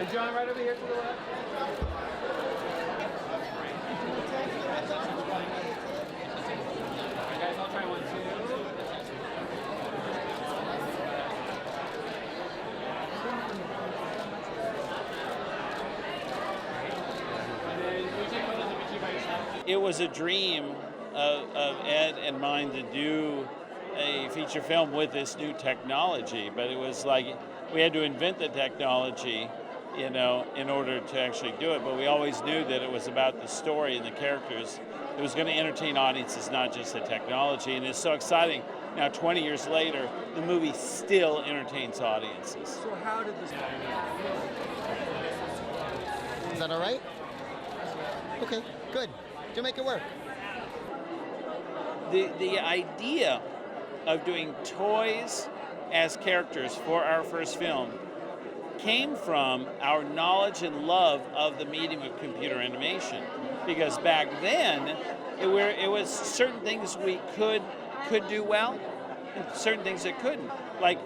And John, right over here to the left. Alright guys, I'll try one too. And then will you take photos of each by yourself? It was a dream of Ed and mine to do a feature film with this new technology, but it was like we had to invent the technology, in order to actually do it. But we always knew that it was about the story and the characters. It was going to entertain audiences, not just the technology. And it's so exciting. Now, 20 years later, the movie still entertains audiences. So how did this Is that all right? Okay, good. To make it work. The idea of doing toys as characters for our first film came from our knowledge and love of the medium of computer animation. Because back then, it was certain things we could do well, and certain things that couldn't. Like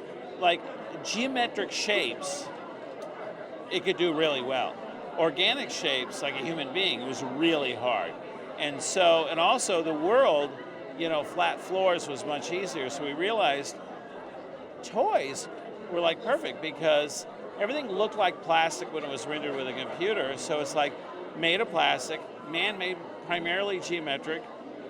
geometric shapes, it could do really well. Organic shapes, like a human being, was really hard. And also the world, flat floors was much easier. So we realized toys were like perfect because everything looked like plastic when it was rendered with a computer. So it's like made of plastic, man-made, primarily geometric,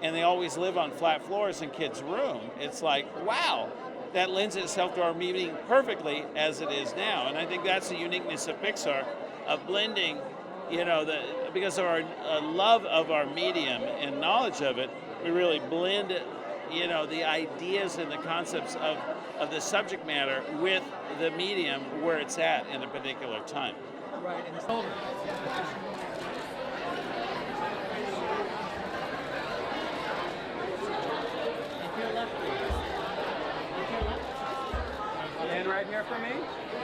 and they always live on flat floors in kids' room. It's like, wow, that lends itself to our medium perfectly as it is now. And I think that's the uniqueness of Pixar, of blending, because of our love of our medium and knowledge of it, we really blend, the ideas and the concepts of the subject matter with the medium where it's at in a particular time. Right, and so and right here for me.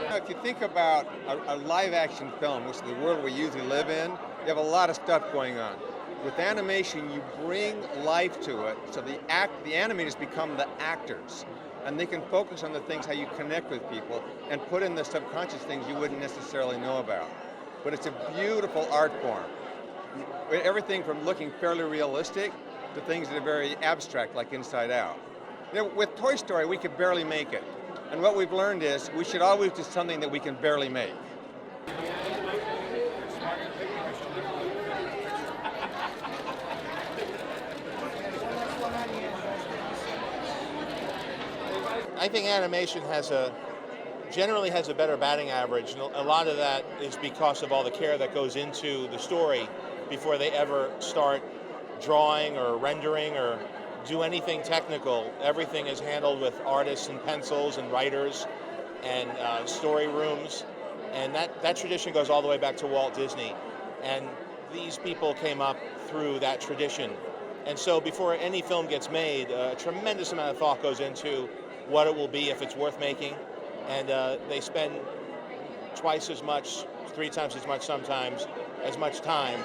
If you think about a live action film, which is the world we usually live in, you have a lot of stuff going on. With animation, you bring life to it, so the animators become the actors, and they can focus on the things, how you connect with people, and put in the subconscious things you wouldn't necessarily know about. But it's a beautiful art form. Everything from looking fairly realistic to things that are very abstract, like Inside Out. With Toy Story, we could barely make it. And what we've learned is we should always do something that we can barely make. I think animation generally has a better batting average, and a lot of that is because of all the care that goes into the story before they ever start drawing or rendering or do anything technical. Everything is handled with artists and pencils and writers and story rooms, and that tradition goes all the way back to Walt Disney, and these people came up through that tradition. And so before any film gets made, a tremendous amount of thought goes into what it will be, if it's worth making, and they spend twice as much, 3 times as much sometimes, as much time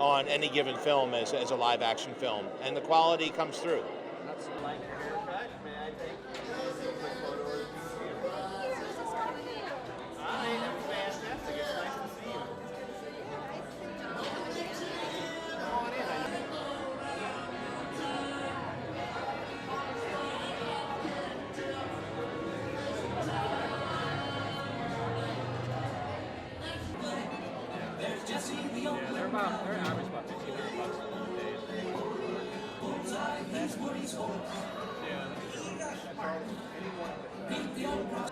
on any given film as a live action film, and the quality comes through. They're average about $1,500 these days. Yeah.